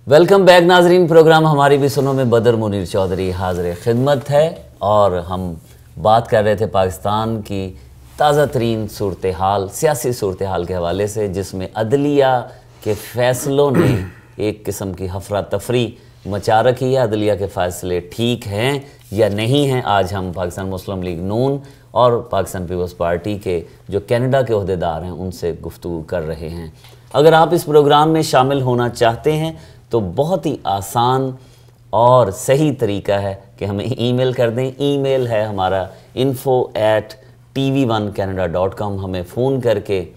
Welcome back नाजरीन। Programme हमारी भी सुनो में बदर मुनीर चौधरी हाजिर खिदमत है और हम बात कर रहे थे पाकिस्तान की ताज़ा तरीन सूरत हाल, सियासी सूरत हाल के हवाले से, जिसमें अदलिया के फ़ैसलों ने एक किस्म की हफरा तफरी मचा रखी है। अदलिया के फ़ैसले ठीक हैं या नहीं हैं, आज हम पाकिस्तान मुस्लिम लीग नून और पाकिस्तान पीपल्स पार्टी के जो कनाडा के ओहदेदार हैं उनसे गुफ्तगू कर रहे हैं। अगर आप इस प्रोग्राम में शामिल होना चाहते हैं तो बहुत ही आसान और सही तरीका है कि हमें ईमेल कर दें। ईमेल है हमारा info@tv1canada.com। हमें फ़ोन करके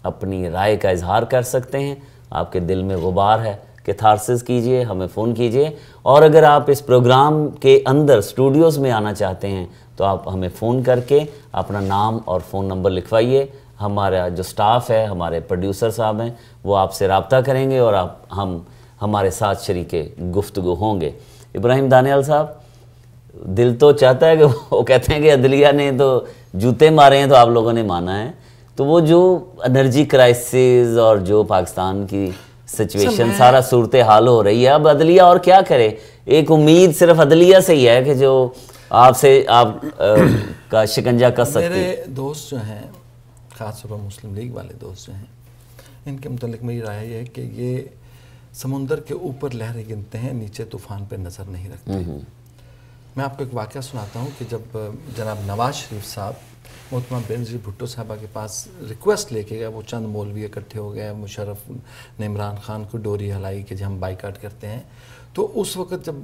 अपनी राय का इजहार कर सकते हैं। आपके दिल में गुबार है कैथारसिस कीजिए, हमें फ़ोन कीजिए। और अगर आप इस प्रोग्राम के अंदर स्टूडियोज़ में आना चाहते हैं तो आप हमें फ़ोन करके अपना नाम और फ़ोन नंबर लिखवाइए। हमारा जो स्टाफ़ है, हमारे प्रोड्यूसर साहब हैं, वो आपसे रब्ता करेंगे और हम हमारे साथ शरीके गुफ्तगू होंगे। इब्राहिम दानियाल साहब, दिल तो चाहता है कि वो कहते हैं कि अदलिया ने तो जूते मारे हैं तो आप लोगों ने माना है, तो वो जो एनर्जी क्राइसिस और जो पाकिस्तान की सिचुएशन सारा सूरत हाल हो रही है, अब अदलिया और क्या करे? एक उम्मीद सिर्फ अदलिया से ही है कि जो आपसे आप का शिकंजा कस सकते। मेरे दोस्त जो हैं, ख़ासतौर पर मुस्लिम लीग वाले दोस्त जो हैं, इनके मुतालिक मेरी राय है कि ये समुंदर के ऊपर लहरें गिनते हैं, नीचे तूफ़ान पे नज़र नहीं रखते। मैं आपको एक वाक़या सुनाता हूँ कि जब जनाब नवाज शरीफ साहब मोहतरमा बेनज़ीर भुट्टो साहबा के पास रिक्वेस्ट लेके गए, वो चंद मौलवी इकट्ठे हो गए, मुशर्रफ ने इमरान खान को डोरी हलाई कि हम बाइकाट करते हैं। तो उस वक्त जब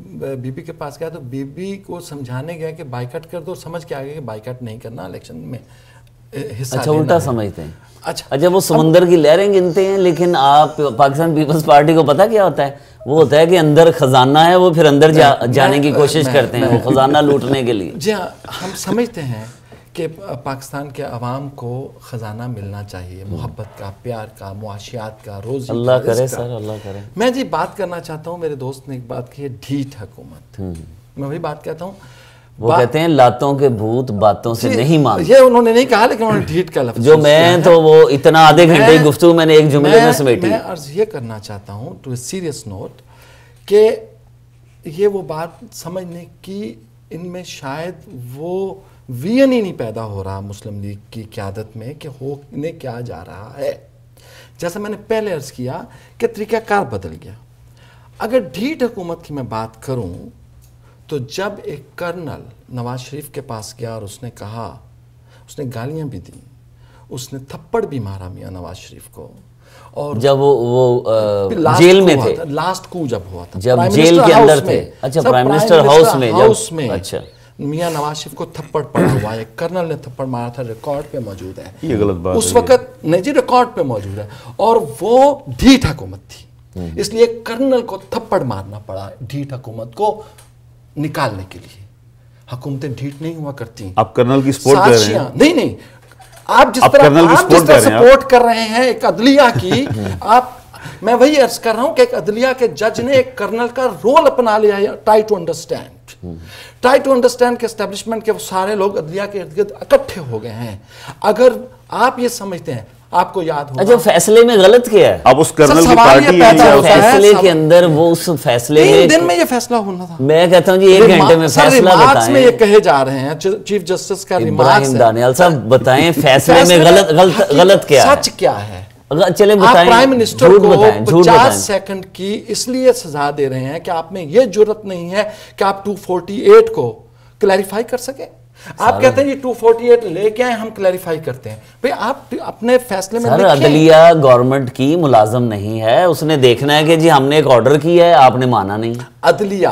बीबी के पास गया तो बीबी को समझाने गया कि बाइकाट कर दो, समझ के आ गया कि बाइकाट नहीं करना, इलेक्शन में हिस्सा अच्छा उल्टा समझते हैं। अच्छा वो समंदर की लहरें गिनते हैं, लेकिन आप पाकिस्तान पीपल्स पार्टी को पता क्या होता है? वो होता है कि अंदर खजाना है, वो फिर अंदर जाने की कोशिश करते हैं, वो खजाना लूटने के लिए। जी हाँ, हम समझते हैं कि पाकिस्तान के अवाम को ख़जाना मिलना चाहिए, मोहब्बत का, प्यार का, मुआशियात का, रोज़ी का, अल्लाह करे सर, अल्लाह करे। मैं जी बात करना चाहता हूँ, मेरे दोस्त ने एक बात की है, ढीठ हुकूमत। मैं वही बात कहता हूँ, वो कहते हैं लातों के भूत बातों से नहीं मानते। ये उन्होंने नहीं कहा, लेकिन उन्होंने ढीठ का लफ्ज़ जो मैं तो वो इतना आधे घंटे की गुफ्तगू मैंने एक जुमले में समेटी। मैं अर्ज़ ये करना चाहता हूँ टू ए सीरियस नोट कि ये वो बात समझने की इनमें शायद वो विजन ही नहीं पैदा हो रहा मुस्लिम लीग की क़यादत में कि होने क्या जा रहा है। जैसा मैंने पहले अर्ज़ किया कि तरीक़ाकार बदल गया। अगर ढीठ हुकूमत की मैं बात करूँ तो जब एक कर्नल नवाज शरीफ के पास गया और उसने कहा, उसने गालियां भी दी, उसने थप्पड़ भी मारा मियां नवाज शरीफ को, और जब वो जेल में थे, लास्ट कू जब हुआ था, जब जेल के अंदर थे, अच्छा प्राइम मिनिस्टर हाउस में, अच्छा मियां नवाज शरीफ को थप्पड़ पड़ा हुआ है, कर्नल ने थप्पड़ मारा था, रिकॉर्ड पे मौजूद है। ये गलत बात उस वक्त नहीं जी, रिकॉर्ड पे मौजूद है, और वो ढीठ हुकूमत थी, इसलिए कर्नल को थप्पड़ मारना पड़ा ढीठ हुकूमत को निकालने के लिए। हुकूमतें ढीठ नहीं हुआ करती। आप कर्नल की सपोर्ट कर रहे हैं? नहीं, आप जिस तरह सपोर्ट कर रहे हैं एक अदलिया की, मैं वही अर्ज कर रहा हूं कि एक अदलिया के जज ने एक कर्नल का रोल अपना लिया है। ट्राई टू अंडरस्टैंड के एस्टेब्लिशमेंट के वो सारे लोग अदलिया के इर्द गिर्द इकट्ठे हो गए हैं। अगर आप ये समझते हैं, आपको याद होगा, अच्छा फैसले में गलत किया है। अब उस कर्नल की पार्टी फैसले के अंदर वो उस फैसले में 3 दिन में ये फैसला होना था। मैं कहता हूं जी 1 घंटे में फैसला बताएं। में ये कहे जा रहे हैं चीफ जस्टिस का रिमार्क्स है। दानियाल साहब बताएं फैसले में गलत क्या है, सच क्या है? चले बताएं। प्राइम मिनिस्टर को 50 सेकंड की इसलिए सजा दे रहे हैं कि आप में ये जुर्रत नहीं है कि आप 248 को क्लैरिफाई कर सके। आप कहते हैं ये 248 लेके आए, हम क्लैरिफाई करते हैं। भाई आप अपने फैसले में अदलिया गवर्नमेंट की मुलाजम नहीं है, उसने देखना है कि जी हमने एक ऑर्डर किया है, आपने माना नहीं। अदलिया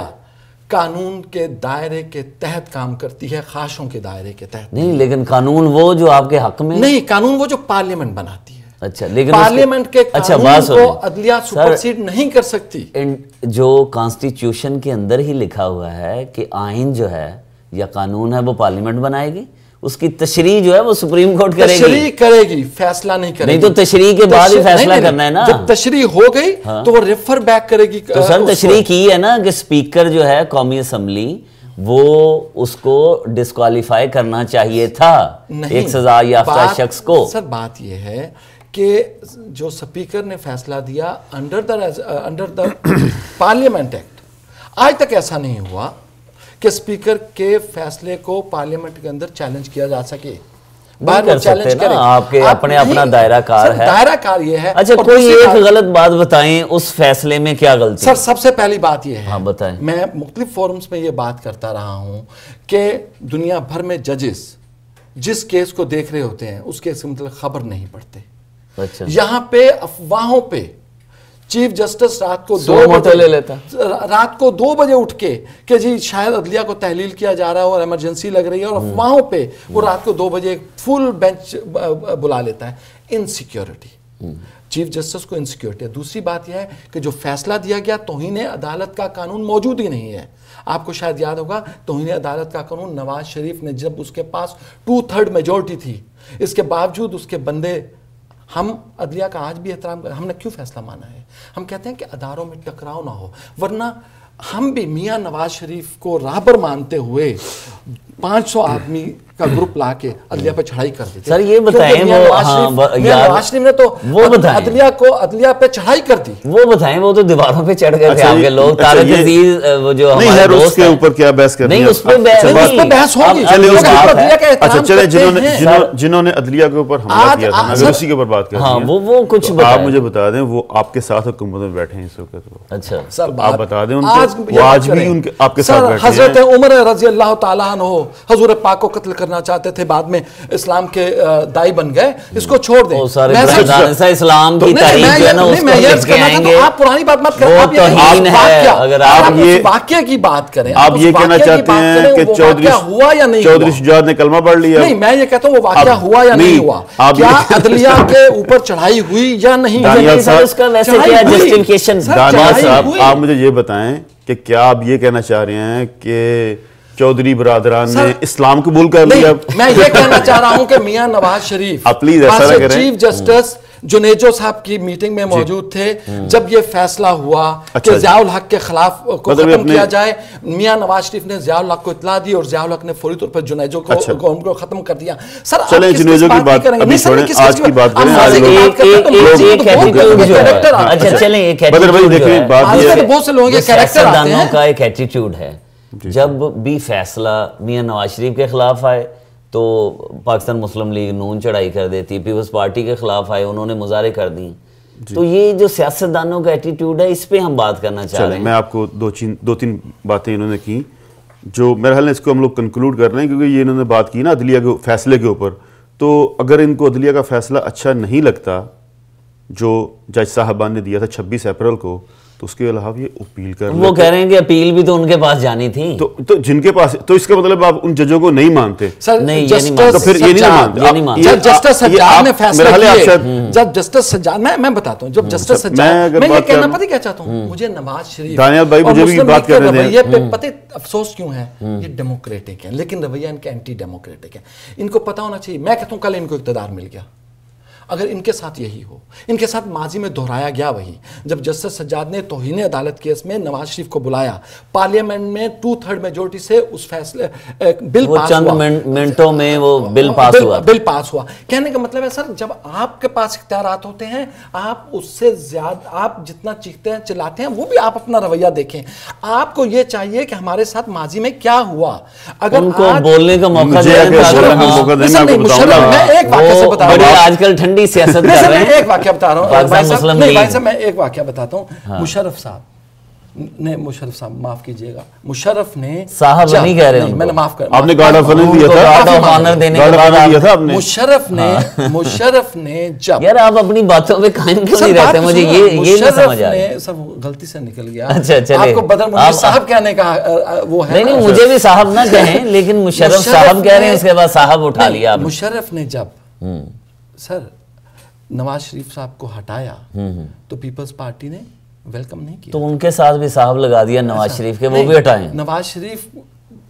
कानून के दायरे के तहत काम करती है, ख्वाहिशों के दायरे के तहत नहीं। लेकिन कानून वो जो आपके हक में नहीं, कानून वो जो पार्लियामेंट बनाती है। अच्छा, लेकिन पार्लियामेंट के कानून को अदलिया सुपरसीड नहीं कर सकती। जो कॉन्स्टिट्यूशन के अंदर ही लिखा हुआ है कि आइन जो है या कानून है वो पार्लियामेंट बनाएगी, उसकी तशरीह जो है वो सुप्रीम कोर्ट करेगी, फैसला नहीं करेगी। नहीं तो तशरीह के बाद ही फैसला करना है ना। जब तशरीह हो गई तो वो रेफर बैक करेगी। तो सर तशरीह की है ना कि स्पीकर जो है कौमी असम्बली वो उसको डिस्क्वालीफाई करना चाहिए था एक सजा याफ्ता शख्स को। सर बात ये है کہ جو سپیکر نے فیصلہ دیا انڈر دا پارلیمنٹ ایکٹ، آج تک ایسا نہیں ہوا کہ سپیکر کے فیصلے کو پارلیمنٹ کے اندر چیلنج کیا جا سکے. کر سکتے نا آپ کے اپنا دائرہ کار ہے. دائرہ کار یہ ہے. اچھا کوئی ایک غلط بات بتائیں اس فیصلے میں کیا غلطی؟ سر سب سے پہلی بات یہ ہے، ہاں بتائیں. میں مختلف فورمز میں یہ بات کرتا رہا ہوں کہ دنیا بھر میں ججز جس کیس کو دیکھ رہے ہوتے ہیں اس کیس سے متعلق خبر نہیں پڑتے. اچھا یہاں پہ افواہوں پہ چیف جسٹس رات کو 2 بجے اٹھ کے کہ جی شاید عدلیہ کو تحلیل کیا جا رہا ہے اور ایمرجنسی لگ رہی ہے، اور افواہوں پہ وہ رات کو 2 بجے فل بینچ بلا لیتا ہے. انسیکیورٹی، چیف جسٹس کو انسیکیورٹی ہے. دوسری بات یہ ہے کہ جو فیصلہ دیا گیا توہین عدالت کا قانون موجود ہی نہیں ہے. آپ کو شاید یاد ہوگا توہین عدالت کا قانون نواز شریف نے جب اس کے پاس 2/3 میجورٹی تھی، اس کے باوجود اس کے بندے، ہم عدلیہ کا آج بھی احترام کریں. ہم نے کیوں فیصلہ مانا ہے؟ ہم کہتے ہیں کہ اداروں میں ٹکراؤ نہ ہو، ورنہ ہم بھی میاں نواز شریف کو راہبر مانتے ہوئے 500 آدمی کا گروپ لا کے عدلیہ پہ چڑھائی کر دیتے. سر یہ بتائیں نواز شریف نے تو عدلیہ پہ چڑھائی کر دی. وہ بتائیں وہ تو دیواروں پہ چڑھ گئے تھے آپ کے لوگ. طارق عزیز وہ جو ہمارے دوست کے اوپر کیا بحث کرنی ہے؟ نہیں اس پہ بحث ہوگی. اچھا چلیں جنہوں نے عدلیہ کے اوپر حملہ کیا تھا اگر اسی کے اوپر بات کریں وہ کچھ آپ مجھے بتا دیں. وہ آپ کے ساتھ حکومت میں بیٹھے ہیں اس وقت. اچھا آپ بتا دیں ان کو، وہ آج بھی ان کے آپ کے ساتھ بیٹھے ہیں. حضرت عمر رضی اللہ تعالیٰ عنہ حضور پاک کو قتل کرنا چاہتے تھے، بعد میں اسلام کے دائی بن گئے. اس کو چھوڑ دیں. اسلام کی تاریخ جو ہے نا اس کو لکھ کے آئیں گے. آپ پرانی بات مت کریں، آپ واقعہ کی بات کریں. آپ یہ کہنا چاہتے ہیں کہ چودھری شجاعت نے کلمہ پڑھ لیا؟ نہیں، میں یہ کہتا ہوں وہ واقعہ ہوا یا نہیں ہوا، کیا عدلیہ کے اوپر چڑھائی ہوئی یا نہیں. دانیال صاحب آپ مجھے یہ بتائیں کہ کیا آپ یہ کہنا چاہ رہے ہیں کہ چودھری برادران نے اسلام قبول کر لیا؟ میں یہ کہنا چاہ رہا ہوں کہ میاں نواز شریف چیف جسٹس جنیجو صاحب کی میٹنگ میں موجود تھے جب یہ فیصلہ ہوا کہ ضیاء الحق کے خلاف کو ختم کیا جائے. میاں نواز شریف نے ضیاء الحق کو اطلاع دی اور ضیاء الحق نے فوری طور پر جنیجو کو ختم کر دیا. سر چلیں جنیجو کی بات ابھی چھوڑیں، آج کی بات کریں. اچھا چلیں بہت سے لوگوں کے سیاستدانوں کا ایک ایٹیٹیوڈ ہے، جب بھی فیصلہ میاں نواز شریف کے خلاف آئے تو پاکستان مسلم لیگ نون چڑھائی کر دیتی، پیپلز پارٹی کے خلاف آئے انہوں نے مظاہرے کر دی. تو یہ جو سیاستدانوں کا ایٹیٹیوڈ ہے اس پہ ہم بات کرنا چاہ رہے ہیں. میں آپ کو 2-3 باتیں انہوں نے کی جو میرے خیال میں اس کو ہم لوگ کنکلوڈ کر رہے ہیں، کیونکہ یہ انہوں نے بات کی نا عدلیہ کے فیصلے کے اوپر. تو اگر ان کو عدلیہ کا فیصلہ اچھا نہیں لگتا جو جج صاحبان نے دیا تھا 26 اپریل کو، تو اس کے علاوہ یہ اپیل کر وہ کہہ رہے ہیں کہ اپیل بھی تو ان کے پاس جانی تھی. تو جن کے پاس، تو اس کا مطلب آپ ان ججوں کو نہیں مانتے؟ نہیں یہ نہیں مانتے. تو پھر یہ نہیں مانتے. جب جسٹس سجاد نے فیصلہ کیا، جب جسٹس سجاد، میں بتاتا ہوں، جب جسٹس سجاد، میں یہ کہنا پتہ کیا چاہتا ہوں، مجھے نواز شریف دانیال بھائی مجھے بھی بات کر رہے ہیں یہ پتہ افسوس کیوں ہے، یہ ڈیموکریٹک ہے لیکن رویہ ان کا اینٹی ڈیموکریٹک ہے. ان کو پتہ ہونا چاہیے. میں کہتا ہوں کل ان کو اقتدار مل گیا، اگر ان کے ساتھ یہی ہو، ان کے ساتھ ماضی میں دہرایا گیا وہی، جب جسٹس سجاد نے توہین عدالت کیس میں نواز شریف کو بلایا، پارلیمنٹ میں 2/3 میجورٹی سے اس فیصلے بل پاس ہوا، چند منٹوں میں وہ بل پاس ہوا. کہنے کا مطلب ہے سر جب آپ کے پاس اختیارات ہوتے ہیں آپ اس سے زیادہ، آپ جتنا چیختے ہیں چلاتے ہیں وہ بھی آپ اپنا رویہ دیکھیں. آپ کو یہ چاہیے کہ ہمارے ساتھ ماضی میں کیا ہوا، اگر ان کو بولنے کا موقع دیں. میں ایک واقعہ سے بتا رہا ہوں، آج کل ٹھنڈی سیاست کر رہے ہیں. میں ایک واقعہ بتا رہا ہوں بھائی صاحب، میں ایک واقعہ بتاتا ہوں. مشرف صاحب معاف کیجئے گا، مشرف نے صاحب نہیں کہہ رہے ہیں، میں نے معاف کر، آپ نے گارڈ آف آنر دیا تھا، مشرف نے جب، یار آپ اپنی باتوں پہ قائم کیوں نہیں رہتے؟ مجھے یہ نہیں سمجھ آ رہا. سب غلطی سے نکل گیا. اچھا چلے، آپ کو بدر مجھے صاحب کہنے کا وہ ہے. نہیں مجھے بھی صاحب نہ کہیں، لیکن مشرف صاحب کہہ رہے ہیں، اس کے بعد صاحب اٹھا لیا. مشرف نے جب سر نواز شریف صاحب کو ہٹایا تو پیپلز پارٹی نے ویلکم نہیں کیا، تو ان کے ساتھ بھی صاحب لگا دیا نواز شریف کے، وہ بھی ہٹائیں. نواز شریف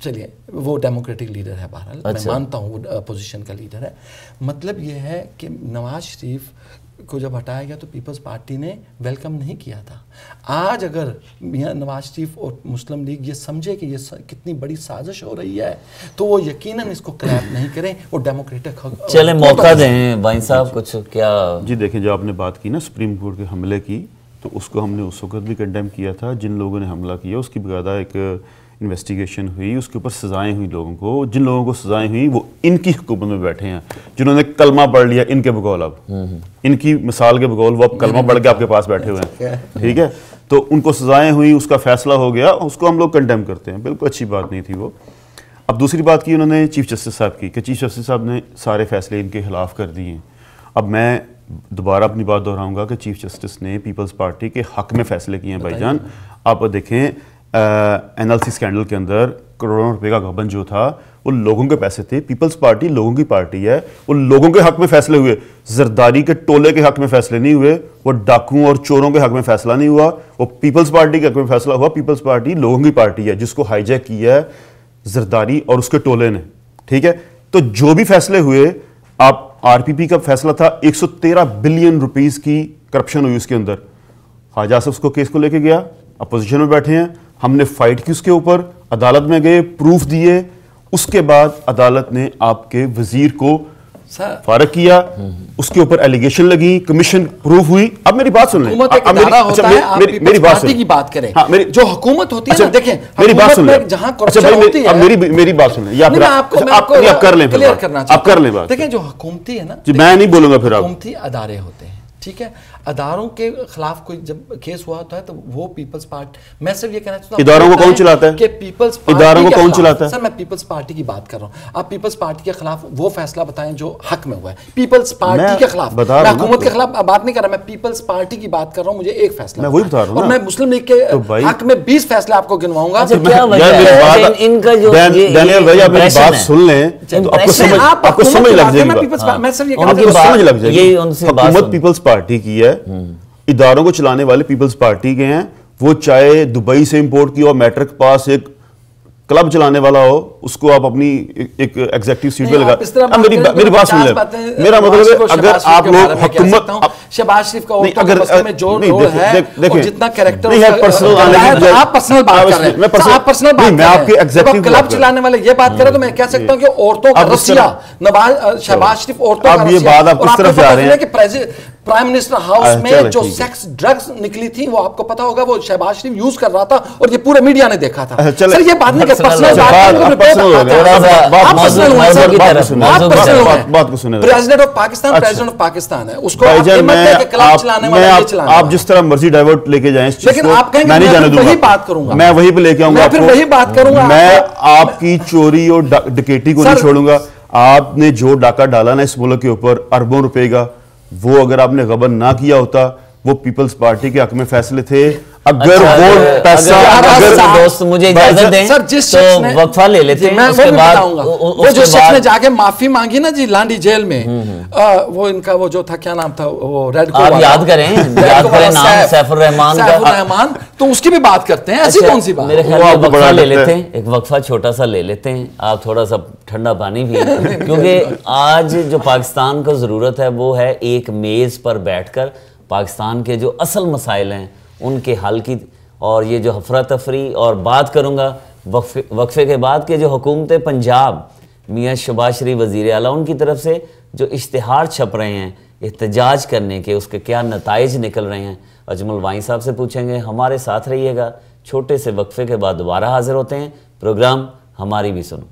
چلیے وہ ڈیموکریٹک لیڈر ہے، بہرحال میں مانتا ہوں وہ اپوزیشن کا لیڈر ہے. مطلب یہ ہے کہ نواز شریف को जब हटाया गया तो पीपल्स पार्टी ने वेलकम नहीं किया था। आज अगर मियां नवाज शरीफ और मुस्लिम लीग ये समझे कि ये कितनी बड़ी साजिश हो रही है तो वो यकीनन इसको क्रैप नहीं करें, वो डेमोक्रेटिक चले मौका दें भाई साहब कुछ क्या। जी देखें, जो आपने बात की ना सुप्रीम कोर्ट के हमले की, तो उसको हमने उस वक्त भी कंडेम किया था। जिन लोगों ने हमला किया उसकी बकायदा एक इन्वेस्टिगेशन हुई, उसके ऊपर सज़ाएं हुई लोगों को। जिन लोगों को सज़ाएं हुई वो इनकी हुकूमत में बैठे हैं, जिन्होंने कलमा पढ़ लिया इनके बकौल, अब इनकी मिसाल के बकौल वो अब कलमा पढ़ के आपके पास बैठे हुए हैं, ठीक है। तो उनको सज़ाएं हुई, उसका फैसला हो गया, उसको हम लोग कंडेम करते हैं, बिल्कुल अच्छी बात नहीं थी वो। अब दूसरी बात की उन्होंने चीफ जस्टिस साहब की कि चीफ जस्टिस साहब ने सारे फैसले इनके खिलाफ कर दिए। अब मैं दोबारा अपनी बात दोहराऊंगा कि चीफ जस्टिस ने पीपल्स पार्टी के हक में फैसले किए हैं भाईजान। आप देखें एनएलसी स्कैंडल के अंदर करोड़ों रुपए का गबन जो था वो लोगों के पैसे थे। पीपल्स पार्टी लोगों की पार्टी है, वो लोगों के हक में फैसले हुए, जरदारी के टोले के हक में फैसले नहीं हुए, वो डाकुओं और चोरों के हक में फैसला नहीं हुआ, वो पीपल्स पार्टी के हक में फैसला हुआ। पीपल्स पार्टी लोगों की पार्टी है जिसको हाईजैक किया है जरदारी और उसके टोले ने, ठीक है। तो जो भी फैसले हुए, आप आरपीपी का फैसला था 113 बिलियन रुपीस की करप्शन हुई उसके अंदर, ख्वाजा आसिफ उसको केस को लेके गया, अपोजिशन में बैठे हैं, हमने फाइट की उसके ऊपर, अदालत में गए, प्रूफ दिए, उसके बाद अदालत ने आपके वजीर को फारग किया, उसके ऊपर एलिगेशन लगी, कमीशन प्रूफ हुई। अब मेरी बात सुन लें, मेरी बात सुन की बात करें, हाँ मेरी जो हुकूमत होती है ना, देखें मेरी बात सुन लें, जहां करप्शन होती है, अब मेरी बात सुन लें, या फिर आप कर लें, आप कर लें बात। देखें जो हुकूमती है ना, मैं नहीं बोलूंगा फिर, आप हुकूमती अदारे होते हैं, ठीक है। अदारों के खिलाफ कोई जब केस हुआ होता है तो वो पीपल्स पार्टी, मैं सिर्फ ये कहना चाहता हूं इदारों को कौन चलाता है, कि पीपल्स इदारों को कौन चलाता है। सर मैं पीपल्स पार्टी की बात कर रहा हूं, आप पीपल्स पार्टी के खिलाफ वो फैसला बताएं जो हक में हुआ है। पीपल्स पार्टी के खिलाफ, मैं हुकूमत के खिलाफ बात नहीं कर रहा, मैं पीपल्स पार्टी की बात कर रहा हूं। मुझे एक फैसला, मैं वही बता रहा हूं, और मैं मुस्लिम लीग के हक में 20 फैसले आपको गिनवाऊंगा। डैनियल भाई आप मेरी बात सुन लें तो आपको समझ लग जाएगी। मैं सिर्फ ये समझ लग जाएगी, हुकूमत पीपल्स पार्टी की है, इदारों को चलाने वाले पीपल्स पार्टी के हैं। वो चाहे दुबई से इंपोर्ट किया हो, मैट्रिक पास एक क्लब चलाने वाला हो, उसको आप अपनी एक एग्जीक्यूटिव सीट पे लगा। मेरी बात सुन ले, मेरा मतलब है अगर आप लोग हुकूमत शहबाज शरीफ का अगर में जो रोल है और जितना कैरेक्टर नहीं है, पर्सनल आने की आप पर्सनल बात कर रहे हैं, आप पर्सनल बात, मैं आपके एग्जीक्यूटिव क्लब चलाने वाले ये बात करें तो मैं कह सकता हूं कि औरतों का रसिया शहबाज शरीफ औरतों का रसिया। ये बात आप किस तरफ जा रहे हैं कि प्राइम मिनिस्टर हाउस में जो सेक्स ड्रग्स निकली थी वो आपको पता होगा, वो शहबाज शरीफ यूज कर रहा था और ये पूरे मीडिया ने देखा था। सर ये बात नहीं, पर्सनल प्रेसिडेंट ऑफ पाकिस्तान है, उसको आप जिस तरह मर्जी डाइवर्ट लेके जाएं, लेकिन आप कहेंगे मैं जाने दूंगा, वही बात करूंगा, मैं वही पे लेके आऊंगा, फिर वही बात करूंगा। मैं आपकी चोरी और डकैती को नहीं छोड़ूंगा। आपने जो डाका डाला ना इस मुल्क के ऊपर अरबों रुपए का, वो अगर आपने गबन ना किया होता, वो पीपल्स पार्टी के हक में फैसले थे। अगर वो पैसा, अगर दोस्त मुझे इजाजत दें सर, जिस तो वक्फा ले लेते हैं, उसके बाद वो जो शख्स ने जाके माफी मांगी ना जी लांडी जेल में, वो इनका वो जो था क्या नाम था, वो रेड को आप याद करें नाम सैफुर रहमान, तो उसकी भी बात करते हैं। ऐसी कौन सी बात, मेरे ख्याल में वक्फा ले लेते हैं, एक वक्फा छोटा सा ले लेते हैं, आप थोड़ा सा ठंडा पानी भी, क्योंकि आज जो पाकिस्तान को जरूरत है वो है एक मेज पर बैठकर पाकिस्तान के जो असल मसाइल हैं उनके हल की। और ये जो अफरा तफरी, और बात करूँगा वक्फे के बाद के जो हुकूमत पंजाब मियाँ शहबाज शरीफ वज़ीर आला, उनकी तरफ से जो इश्तिहार छप रहे हैं एहतजाज करने के, उसके क्या नताइज निकल रहे हैं, अजमल वाई साहब से पूछेंगे। हमारे साथ रहिएगा, छोटे से वक्फे के बाद दोबारा हाजिर होते हैं। प्रोग्राम हमारी भी सुनो।